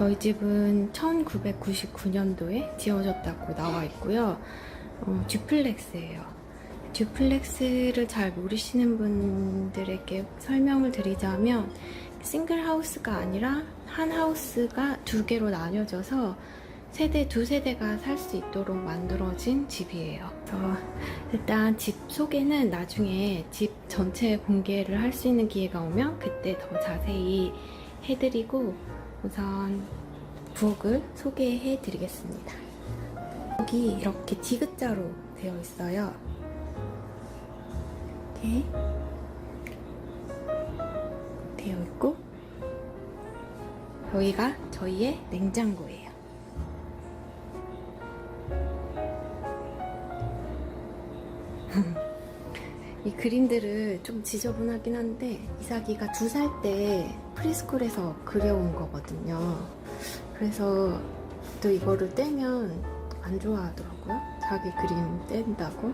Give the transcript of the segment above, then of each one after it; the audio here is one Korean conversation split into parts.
저희 집은 1999년도에 지어졌다고 나와 있고요. 듀플렉스예요. 듀플렉스를 잘 모르시는 분들에게 설명을 드리자면 싱글 하우스가 아니라 한 하우스가 두 개로 나뉘어져서 두 세대가 살 수 있도록 만들어진 집이에요. 그래서 일단 집 소개는 나중에 집 전체 공개를 할 수 있는 기회가 오면 그때 더 자세히 해드리고 우선 부엌을 소개해 드리겠습니다. 여기 이렇게 디귿자로 되어 있어요. 이렇게 되어 있고 여기가 저희의 냉장고예요. 이 그림들을 좀 지저분하긴 한데 이삭이가 2살 때 프리스쿨에서 그려온 거거든요. 그래서 또 이거를 떼면 안 좋아하더라고요. 자기 그림 뗀다고.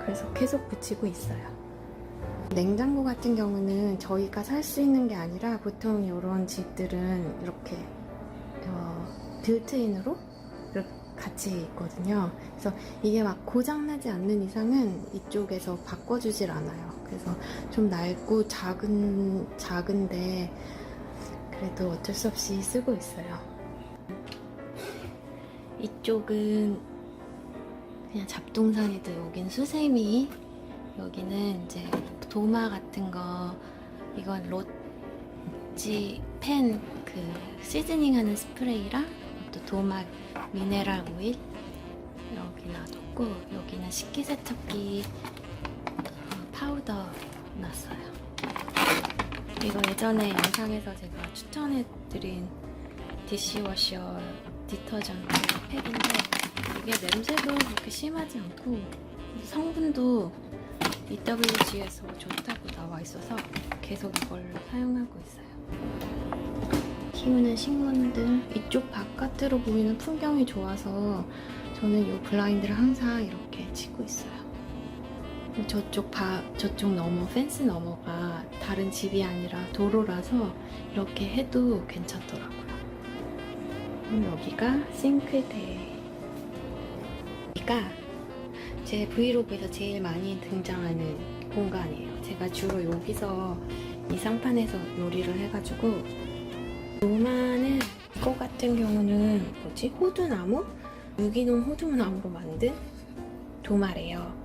그래서 계속 붙이고 있어요. 냉장고 같은 경우는 저희가 살 수 있는 게 아니라 보통 이런 집들은 이렇게 빌트인으로 이렇게 같이 있거든요. 그래서 이게 막 고장나지 않는 이상은 이쪽에서 바꿔주질 않아요. 그래서 좀 낡고 작은데 그래도 어쩔 수 없이 쓰고 있어요. 이쪽은 그냥 잡동사니도 여긴 수세미, 여기는 이제 도마 같은 거, 이건 로지 펜 그 시즈닝 하는 스프레이랑 또 도마 미네랄 오일 여기 놔뒀고, 여기는 식기세척기 파우더 놨어요. 이거 예전에 영상에서 제가 추천해드린 디시워셔 디터전트 팩인데 이게 냄새도 그렇게 심하지 않고 성분도 EWG에서 좋다고 나와 있어서 계속 이걸 사용하고 있어요. 키우는 식물들, 이쪽 바깥으로 보이는 풍경이 좋아서 저는 이 블라인드를 항상 이렇게 치고 있어요. 저쪽 너머, 펜스 너머가 다른 집이 아니라 도로라서 이렇게 해도 괜찮더라고요. 여기가 싱크대. 여기가 제 브이로그에서 제일 많이 등장하는 공간이에요. 제가 주로 여기서 이 상판에서 요리를 해가지고, 도마는 이거 같은 경우는 뭐지? 호두나무? 유기농 호두나무로 만든 도마래요.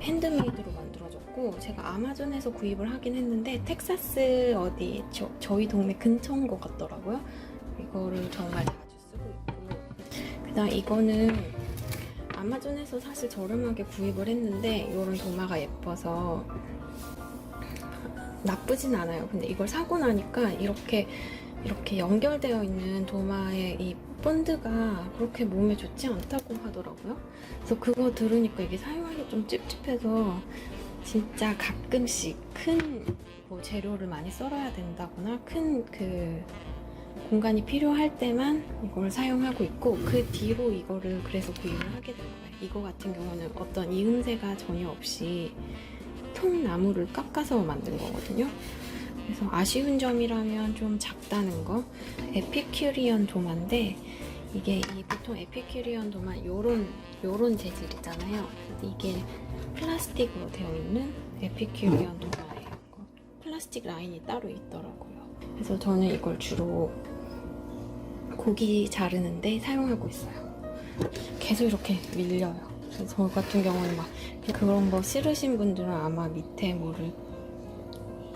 핸드메이드로 만들어졌고, 제가 아마존에서 구입을 하긴 했는데 텍사스 어디 저희 동네 근처인 것 같더라고요. 이거를 정말 자주 쓰고 있고, 그다음 이거는 아마존에서 사실 저렴하게 구입을 했는데 이런 도마가 예뻐서 나쁘진 않아요. 근데 이걸 사고 나니까 이렇게 연결되어 있는 도마의 이 본드가 그렇게 몸에 좋지 않다고 하더라고요. 그래서 그거 들으니까 이게 사용하기 좀 찝찝해서 진짜 가끔씩 큰 뭐 재료를 많이 썰어야 된다거나 큰 그 공간이 필요할 때만 이걸 사용하고 있고, 그 뒤로 이거를 그래서 구입을 하게 된 거예요. 이거 같은 경우는 어떤 이음새가 전혀 없이 통나무를 깎아서 만든 거거든요. 그래서 아쉬운 점이라면 좀 작다는 거. 에피큐리언 도마인데 이게 보통 에피큐리언 도마 요런 재질이잖아요. 이게 플라스틱으로 되어 있는 에피큐리언 도마예요. 플라스틱 라인이 따로 있더라고요. 그래서 저는 이걸 주로 고기 자르는데 사용하고 있어요. 계속 이렇게 밀려요. 그래서 저 같은 경우는 막 그런 거 싫으신 분들은 아마 밑에 뭐를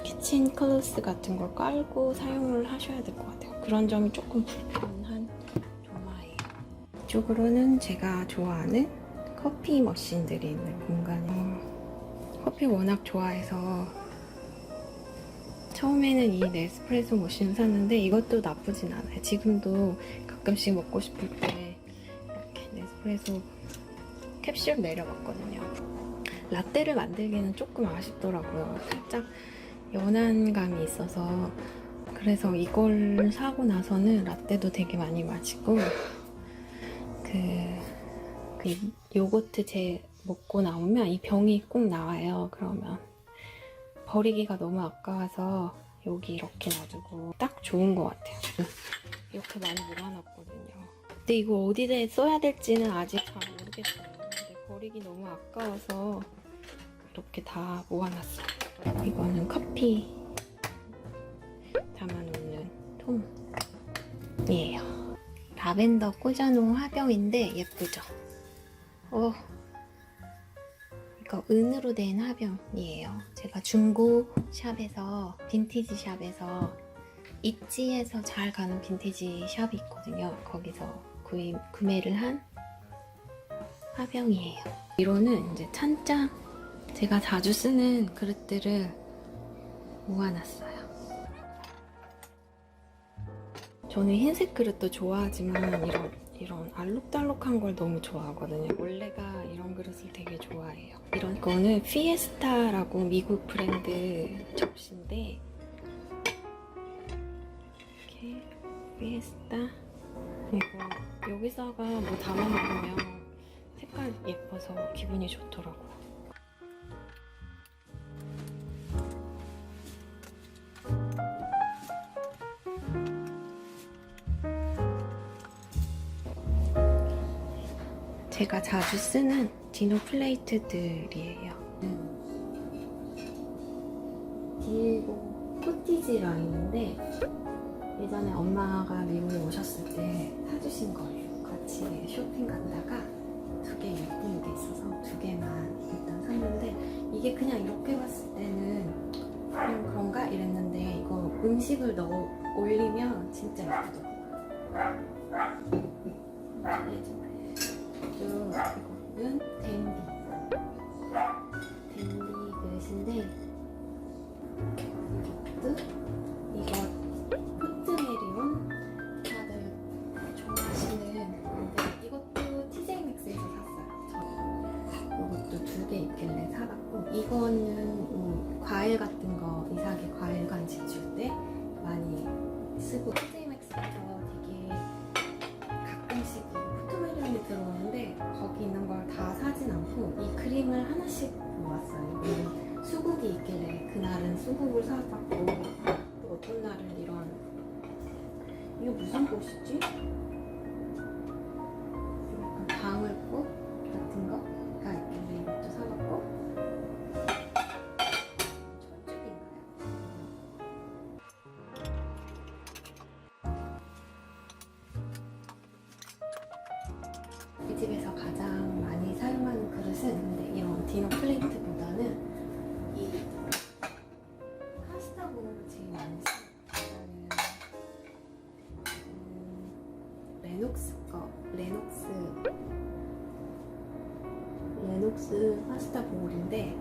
키친 클로스 같은 걸 깔고 사용을 하셔야 될 것 같아요. 그런 점이 조금 불편한 도마예요. 이쪽으로는 제가 좋아하는 커피 머신들이 있는 공간이에요. 커피 워낙 좋아해서 처음에는 이 네스프레소 머신을 샀는데 이것도 나쁘진 않아요. 지금도 가끔씩 먹고 싶을 때 이렇게 네스프레소 캡슐 내려봤거든요. 라떼를 만들기는 조금 아쉽더라고요. 살짝 연한 감이 있어서. 그래서 이걸 사고 나서는 라떼도 되게 많이 마시고, 그 요거트 먹고 나오면 이 병이 꼭 나와요. 그러면 버리기가 너무 아까워서 여기 이렇게 놔두고 딱 좋은 것 같아요. 이렇게 많이 모아놨거든요. 근데 이거 어디에 써야 될지는 아직 잘 모르겠어요. 근데 버리기 너무 아까워서 이렇게 다 모아놨어요. 이거는 커피 담아놓는 통이에요. 라벤더 꽂아놓은 화병인데 예쁘죠? 이거 은으로 된 화병이에요. 제가 중고 샵에서, 빈티지 샵에서, 있지에서 잘 가는 빈티지 샵이 있거든요. 거기서 구매를 한 화병이에요. 이거는 이제 찬장, 제가 자주 쓰는 그릇들을 모아놨어요. 저는 흰색 그릇도 좋아하지만 이런 알록달록한 걸 너무 좋아하거든요. 원래가 이런 그릇을 되게 좋아해요. 이런 거는 피에스타라고 미국 브랜드 접시인데, 이렇게 피에스타, 이거 여기다가 뭐 담아놓으면 색깔 예뻐서 기분이 좋더라고요. 제가 자주 쓰는 디너 플레이트들이에요. 디에고 코티지 라인인데 예전에 엄마가 미국에 오셨을 때 사주신 거예요. 같이 쇼핑 갔다가 두 개 예쁜 게 있어서 두 개만 일단 샀는데, 이게 그냥 이렇게 봤을 때는 그냥 그런가 이랬는데 이거 음식을 넣어 올리면 진짜 예쁘더라고요. 이거는 댄디 그릇인데, 이거 포트메리온 다들 좋아하시는 건데, 이것도 TJ 맥스에서 샀어요. 이것도 두 개 있길래 사봤고, 이거는 과일 같은 거, 이삭의 과일 간식 줄 때 많이 쓰고, TJ 맥스에서 되게 가끔씩 포트메리온이 들어오는데 거기 있는 걸 다 사진 않고 이 그림을 하나씩 모았어요. 수국이 있길래 그날은 수국을 사봤고, 또 어떤 날은 이런, 이거 무슨 꽃이지? 약간 방울꽃 같은 거가 있길래 이것도 사봤고, 이 집에서 가장 많이 사용하는 그릇은, 근데 이런 디너 플레이트보다는 이 파스타 볼을 제일 많이 써요. 레녹스 파스타 볼인데,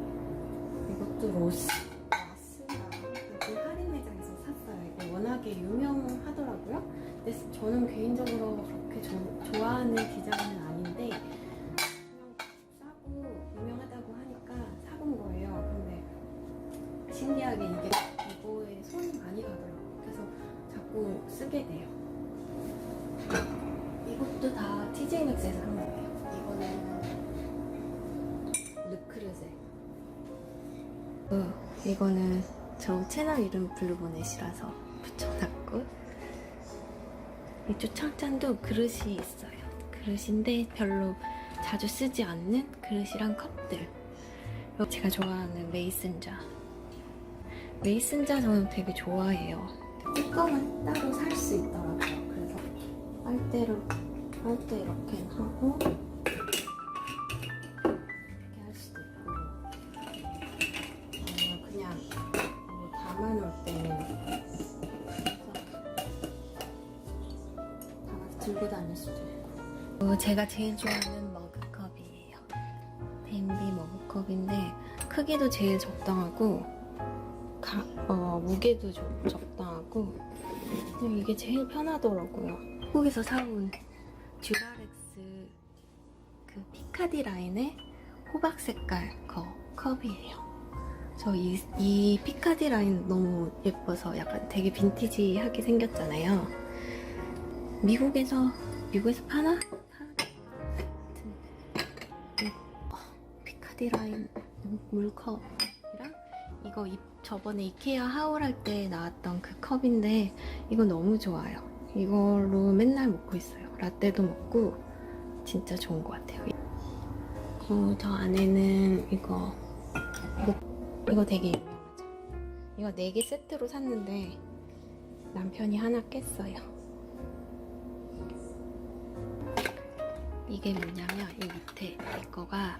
이것도 라스가 그 할인 매장에서 샀어요. 이거 워낙에 유명하더라고요. 근데 저는 개인적으로 그렇게 좋아하는 디자인은 아닌데 그냥 싸고 유명하다고 하니까 사본 거예요. 근데 신기하게 이거에 손이 많이 가더라고요. 그래서 자꾸 쓰게 돼요. 이것도 다 TJ 맥스에서 산 거예요. 이거는 르크르제. 이거는 저 채널 이름 블루보넷이라서 붙여놨고, 이쪽 창잔도 그릇이 있어요. 그릇인데 별로 자주 쓰지 않는 그릇이랑 컵들. 제가 좋아하는 메이슨자. 메이슨자 저는 되게 좋아해요. 뚜껑은 따로 살 수 있더라고요. 그래서 빨대 이렇게 하고 이렇게 할 수도 있고, 아니면 그냥 뭐 담아놓을 때는 들고 다닐 수도 있고. 제가 제일 좋아하는 머그컵이에요. 댄비 머그컵인데 크기도 제일 적당하고 무게도 좀 적당하고, 그냥 이게 제일 편하더라고요. 한국에서 사온 듀라렉스 그 피카디 라인의 호박 색깔 컵이에요. 저 이 피카디 라인 너무 예뻐서 약간 되게 빈티지하게 생겼잖아요. 미국에서 파나? 피카디 라인 물컵이랑 이거 저번에 이케아 하울 할 때 나왔던 그 컵인데, 이거 너무 좋아요. 이걸로 맨날 먹고 있어요. 라떼도 먹고 진짜 좋은 것 같아요. 저 안에는 이거 되게 유명하죠. 이거 4개 세트로 샀는데 남편이 하나 깼어요. 이게 뭐냐면 이 밑에 이거가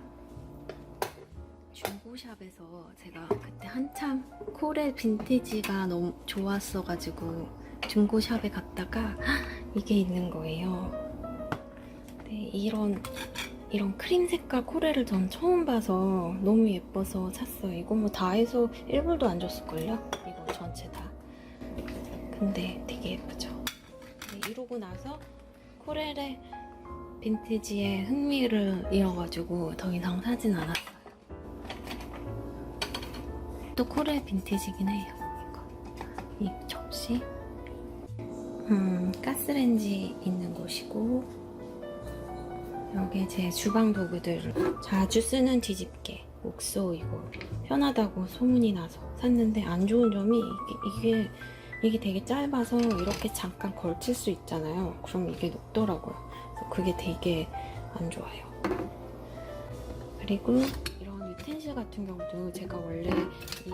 중고샵에서 제가 그때 한참 코레 빈티지가 너무 좋았어가지고 중고샵에 갔다가 이게 있는 거예요. 네, 이런 크림 색깔 코레를 전 처음 봐서 너무 예뻐서 샀어요. 이거 뭐 다 해서 1불도 안 줬을걸요? 이거 전체 다. 근데 되게 예쁘죠? 네, 이러고 나서 코렐의 빈티지에 흥미를 잃어가지고 더 이상 사진 않았어요. 또 코렐 빈티지긴 해요. 이거. 이 접시. 가스레인지 있는 곳이고, 여기 제 주방 도구들 자주 쓰는 뒤집개 옥소 이거 편하다고 소문이 나서 샀는데 안 좋은 점이 이게 되게 짧아서 이렇게 잠깐 걸칠 수 있잖아요. 그럼 이게 녹더라고요. 그래서 그게 되게 안 좋아요. 그리고 이런 유텐실 같은 경우도 제가 원래 이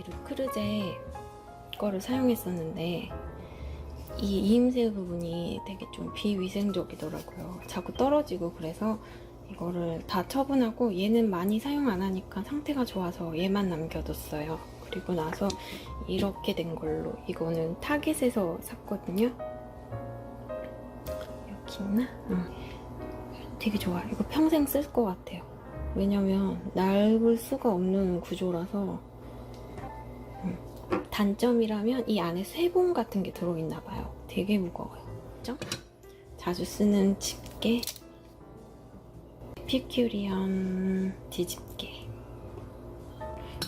르크르제 거를 사용했었는데 이 이음새 부분이 되게 좀 비위생적이더라고요. 자꾸 떨어지고. 그래서 이거를 다 처분하고 얘는 많이 사용 안 하니까 상태가 좋아서 얘만 남겨뒀어요. 그리고 나서 이렇게 된 걸로, 이거는 타겟에서 샀거든요. 여기 있나? 되게 좋아요. 이거 평생 쓸 것 같아요. 왜냐면 낡을 수가 없는 구조라서. 단점이라면 이 안에 쇠봉 같은 게 들어있나 봐요. 되게 무거워요. 그죠? 자주 쓰는 집게, 에피큐리언 뒤집개.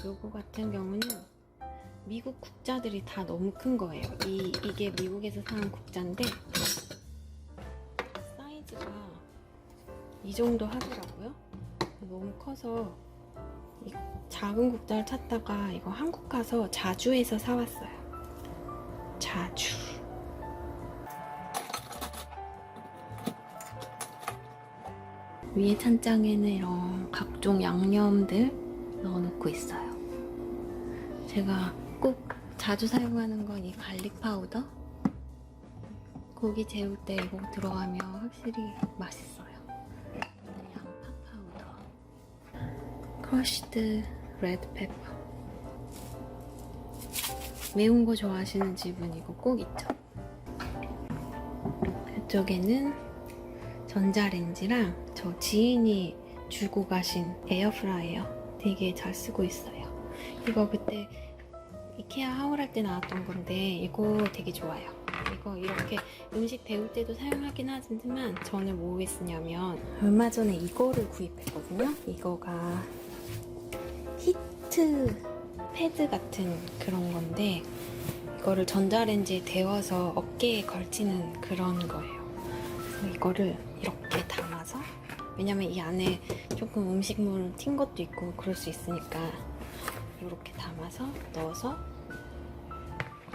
요거 같은 경우는 미국 국자들이 다 너무 큰 거예요. 이게 미국에서 사는 국자인데 사이즈가 이 정도 하더라고요. 너무 커서 이 작은 국자를 찾다가 이거 한국 가서 자주에서 사왔어요. 자주. 위에 찬장에는 이런 각종 양념들 넣어놓고 있어요. 제가 꼭 자주 사용하는 건 이 갈릭 파우더. 고기 재울 때 이거 들어가면 확실히 맛있어요. 양파 파우더. 크러쉬드 레드 페퍼. 매운 거 좋아하시는 집은 이거 꼭 있죠. 이쪽에는 전자레인지랑 저 지인이 주고 가신 에어프라이어 되게 잘 쓰고 있어요. 이거 그때 이케아 하울할 때 나왔던 건데 이거 되게 좋아요. 이거 이렇게 음식 데울 때도 사용하긴 하지만 저는 뭐에 쓰냐면 얼마 전에 이거를 구입했거든요. 이거가 히트 패드 같은 그런 건데 이거를 전자레인지에 데워서 어깨에 걸치는 그런 거예요. 그래서 이거를 이렇게 담아서, 왜냐면 이 안에 조금 음식물 튄 것도 있고 그럴 수 있으니까 이렇게 담아서 넣어서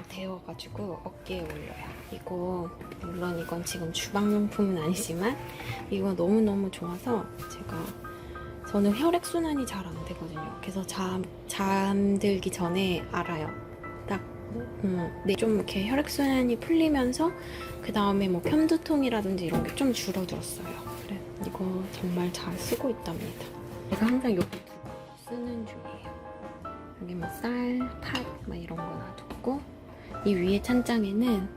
데워가지고 어깨에 올려요. 이거 물론 이건 지금 주방용품은 아니지만 이거 너무너무 좋아서 저는 혈액순환이 잘 안 되거든요. 그래서 잠들기 전에 알아요. 딱 좀 이렇게 혈액순환이 풀리면서 그 다음에 뭐 편두통이라든지 이런 게 좀 줄어들었어요. 그래, 이거 정말 잘 쓰고 있답니다. 제가 항상 여기 두고 쓰는 중이에요. 여기 뭐 쌀, 팥 막 이런 거 놔뒀고, 이 위에 찬장에는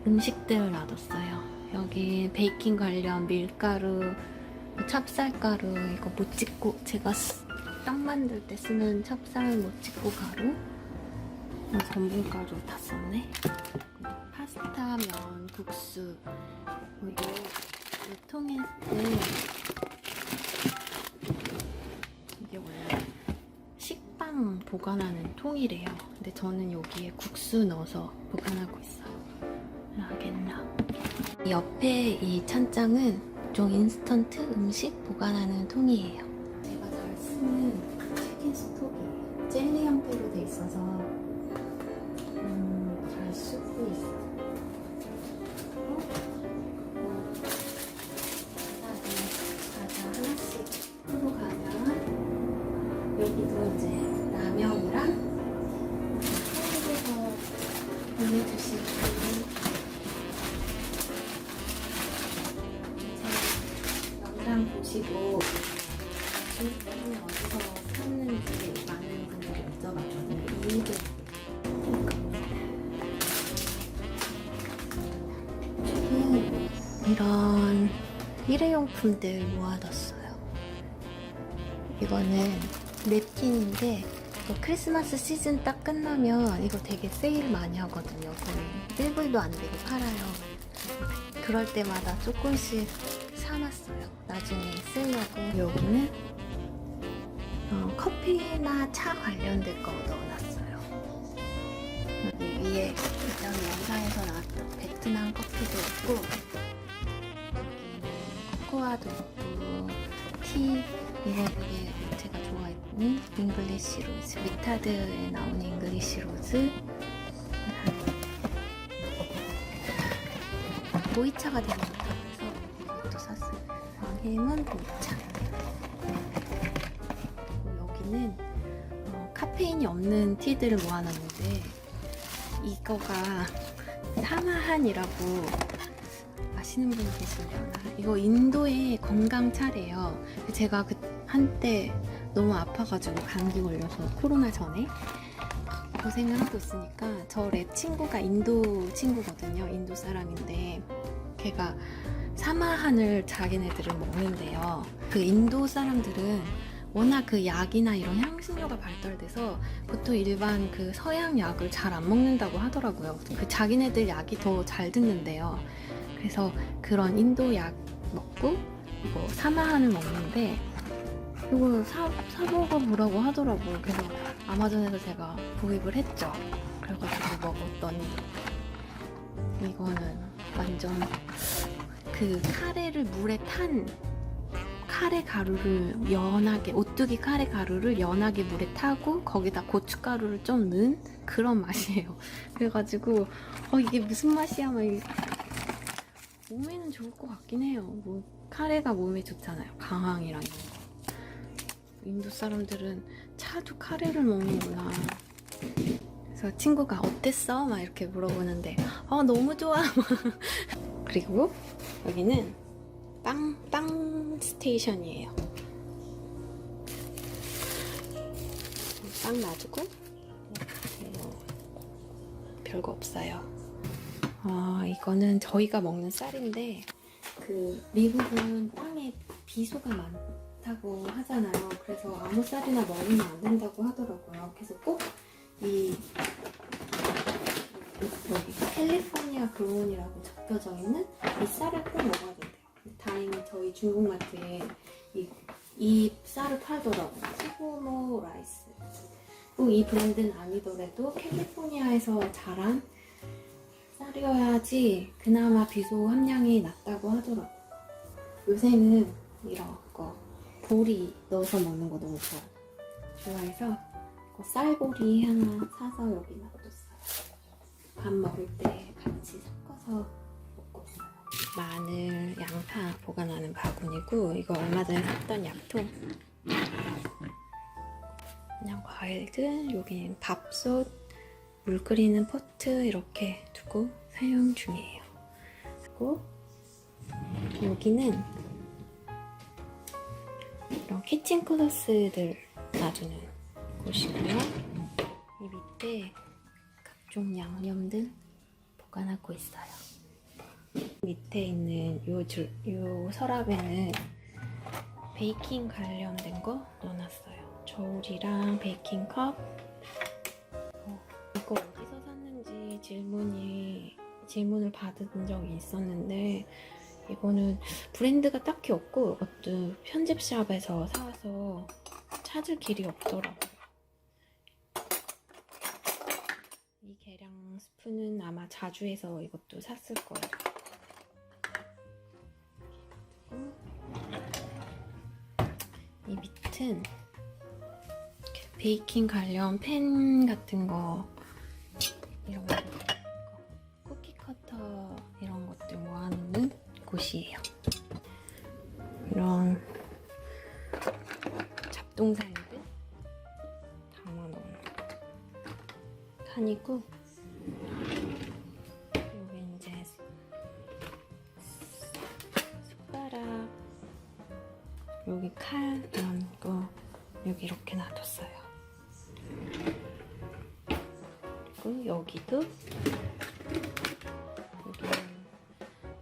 음식들을 놔뒀어요. 여기 베이킹 관련 밀가루, 찹쌀가루, 이거 모찌고, 제가 떡 만들 때 쓰는 찹쌀 모찌고 가루, 전분가루 다 썼네. 파스타, 면, 국수. 이 통에 이게 원래 식빵 보관하는 통이래요. 근데 저는 여기에 국수 넣어서 보관하고 있어요. 라겐라. 옆에 이 찬장은 좀 인스턴트 음식 보관하는 통이에요. 제가 잘 쓰는 치킨 스톡이에요. 젤리 형태로 돼 있어서 쓰고 있어. 과자 하나씩 풀고 가면 여기도 이제 라면이랑 한국에서 보내주신 제 영상 보시고 주변에 어디서 샀는지 많은 분들이 여쭤봤거든요. 이유도 이런 일회용품들 모아뒀어요. 이거는 냅킨인데 이거 크리스마스 시즌 딱 끝나면 이거 되게 세일 많이 하거든요. 거의 1불도 안 되게 팔아요. 그럴 때마다 조금씩 사놨어요. 나중에 쓰려고. 여기는 커피나 차 관련된 거 넣어놨어요. 여기 위에 일단 영상에서 나왔던 베트남 커피도 있고, 코코아도 있고, 티, 이거 되게 제가 좋아했는 잉글리시 로즈, 위타드에 나오는 잉글리시 로즈, 보이차가 되게 좋다고 해서 이것도 샀어요. 방햄은 보이차. 여기는 카페인이 없는 티들을 모아놨는데, 이거가 사마한이라고 아시는 분 계시려나? 이거 인도의 건강차래요. 제가 한때 너무 아파가지고 감기 걸려서 코로나 전에 고생을 하고 있으니까 저 랩 친구가 인도 친구거든요. 인도 사람인데 걔가 사마한을 자기네들은 먹는데요. 그 인도 사람들은 워낙 그 약이나 이런 향신료가 발달돼서 보통 일반 그 서양 약을 잘 안 먹는다고 하더라고요. 그 자기네들 약이 더 잘 듣는데요. 그래서 그런 인도 약 먹고 이거 사마한을 먹는데 이걸 사먹어보라고 하더라고요. 그래서 아마존에서 제가 구입을 했죠. 그래가지고 먹었더니 이거는 완전 그 카레를 물에 탄 카레 가루를 연하게, 오뚜기 카레 가루를 연하게 물에 타고 거기다 고춧가루를 좀 넣은 그런 맛이에요. 그래가지고 이게 무슨 맛이야? 막 몸에는 좋을 것 같긴 해요. 뭐 카레가 몸에 좋잖아요. 강황이랑 이런 거. 인도 사람들은 차도 카레를 먹는구나. 그래서 친구가 어땠어? 막 이렇게 물어보는데 너무 좋아. 그리고 여기는 빵 스테이션이에요. 빵 놔두고 별거 없어요. 이거는 저희가 먹는 쌀인데 그 미국은 빵에 비소가 많다고 하잖아요. 그래서 아무 쌀이나 먹으면 안 된다고 하더라고요. 그래서 꼭 여기 캘리포니아 그로운이라고 적혀져 있는 이 쌀을 꼭 먹어야 된대요. 다행히 저희 중국마트에 이 쌀을 팔더라고요. 시고모 라이스. 꼭 이 브랜드는 아니더라도 캘리포니아에서 자란 쌀이어야지 그나마 비소 함량이 낮다고 하더라고요. 요새는 이런 거 보리 넣어서 먹는 거 너무 좋아해서 쌀보리 하나 사서 여기 놔뒀어요. 밥 먹을 때 같이 섞어서 먹고 있어요. 마늘, 양파 보관하는 바구니고, 이거 얼마 전에 샀던 약통. 그냥 과일들, 여기는 밥솥, 물 끓이는 포트 이렇게 두고 사용 중이에요. 그리고 여기는 이런 키친 클로스들 놔두는 곳이고요. 이 밑에 각종 양념들 보관하고 있어요. 밑에 있는 요 서랍에는 베이킹 관련된 거 넣어놨어요. 저울이랑 베이킹 컵. 이거 어디서 샀는지 질문을 받은 적이 있었는데, 이거는 브랜드가 딱히 없고 어떤 편집샵에서 사와서 찾을 길이 없더라고요. 이 계량 스푼은 아마 자주에서 이것도 샀을 거예요. 이 밑은 베이킹 관련 팬 같은 거, 이런 거 놓는 곳이에요. 이런 잡동사니들 담아놓는 칸이고, 여기 이제 숟가락, 여기 칼 이런 거 여기 이렇게 놔뒀어요. 그리고 여기도, 여기는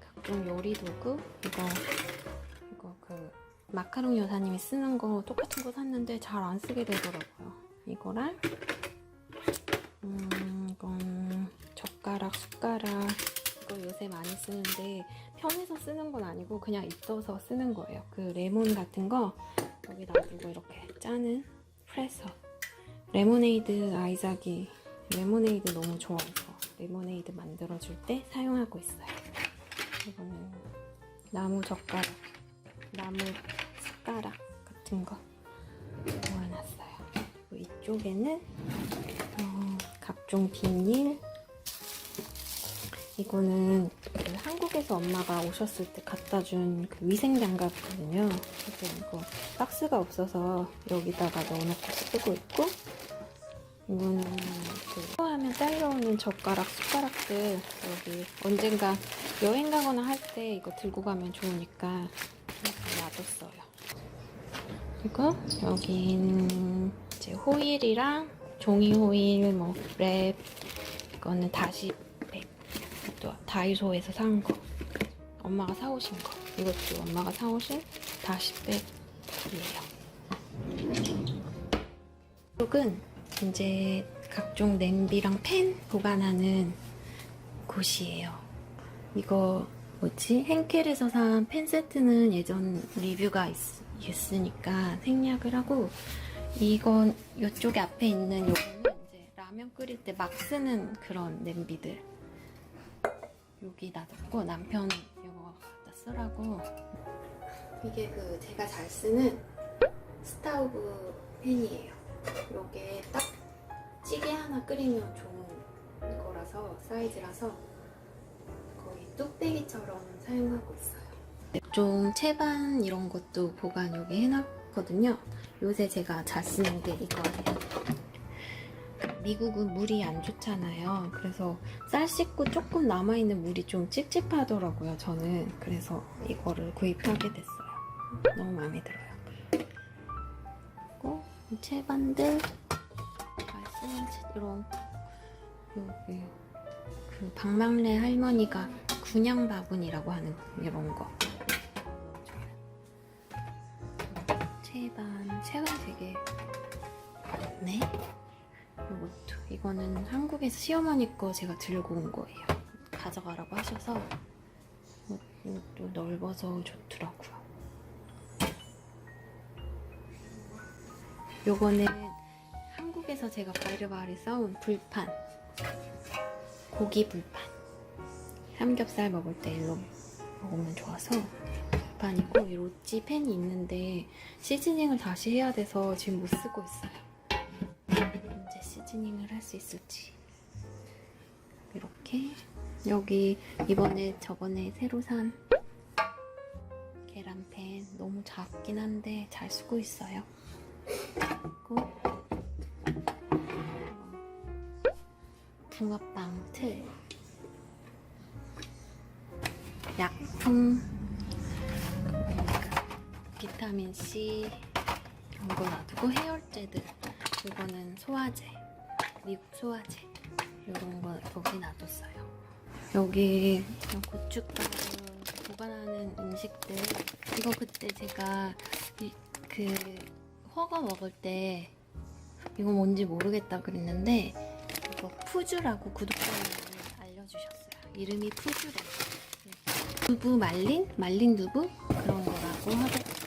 각종 요리 도구, 이거 그 마카롱 여사님이 쓰는 거 똑같은 거 샀는데 잘 안 쓰게 되더라고요. 이거랑 이건 젓가락, 숟가락, 이거 요새 많이 쓰는데 편해서 쓰는 건 아니고 그냥 있어서 쓰는 거예요. 그 레몬 같은 거 여기 놔두고 이렇게 짜는 프레서. 레모네이드 아이작이 레모네이드 너무 좋아해서 레모네이드 만들어줄 때 사용하고 있어요. 이거는 나무 젓가락, 나무 숟가락 같은 거 모아놨어요. 그리고 이쪽에는 각종 비닐. 이거는 그 한국에서 엄마가 오셨을 때 갖다 준 그 위생장갑이거든요. 그래서 이거 박스가 없어서 여기다가 넣어놓고 쓰고 있고, 이거는 그 하면 잘려오는 젓가락, 숟가락들 여기 언젠가 여행 가거나 할 때 이거 들고 가면 좋으니까 이렇게 놔뒀어요. 그리고 여긴 이제 호일이랑 종이 호일, 뭐 랩, 이거는 다시팩, 또 다이소에서 산 거, 엄마가 사오신 거, 이것도 엄마가 사오신 다시팩이에요. 이쪽은 이제 각종 냄비랑 팬 보관하는 곳이에요. 이거 뭐지? henkel에서 산 팬 세트는 예전 리뷰가 있으니까 생략을 하고, 이건 이쪽에 앞에 있는 요거는 이제 라면 끓일 때 막 쓰는 그런 냄비들 여기 놔뒀고, 남편 이거 갖다 쓰라고. 이게 그 제가 잘 쓰는 스타우브 팬이에요. 요게 딱 찌개 하나 끓이면 좋은 거라서, 사이즈라서 거의 뚝배기처럼 사용하고 있어요. 좀 채반 이런 것도 보관 여기 해놨거든요. 요새 제가 잘 쓰는 게 이거예요. 미국은 물이 안 좋잖아요. 그래서 쌀 씻고 조금 남아있는 물이 좀 찝찝하더라고요, 저는. 그래서 이거를 구입하게 됐어요. 너무 마음에 들어요. 그리고 이 채반들, 이런, 여기 그 박막래 할머니가 군양 바구니라고 하는 이런 거. 채반 되게 많네. 이것도, 이거는 한국에서 시어머니 거 제가 들고 온 거예요. 가져가라고 하셔서. 이것도 넓어서 좋더라고요. 요거는 한국에서 제가 바리바리 싸운 불판, 고기 불판. 삼겹살 먹을 때 일로 먹으면 좋아서 불판이고, 이 로찌 팬이 있는데 시즈닝을 다시 해야 돼서 지금 못 쓰고 있어요. 언제 시즈닝을 할 수 있을지. 이렇게 여기 저번에 새로 산 계란팬, 너무 작긴 한데 잘 쓰고 있어요. 그리고 붕어빵 틀, 약품, 비타민C 이런 거 놔두고, 해열제들, 이거는 소화제, 미국 소화제, 이런 거 여기 놔뒀어요. 여기 고춧가루 보관하는 음식들, 이거 그때 제가 그 허거 먹을 때 이거 뭔지 모르겠다 그랬는데, 이거 푸주라고 구독자님이 알려주셨어요. 이름이 푸주래요. 두부 말린 두부 그런 거라고 하더라고요.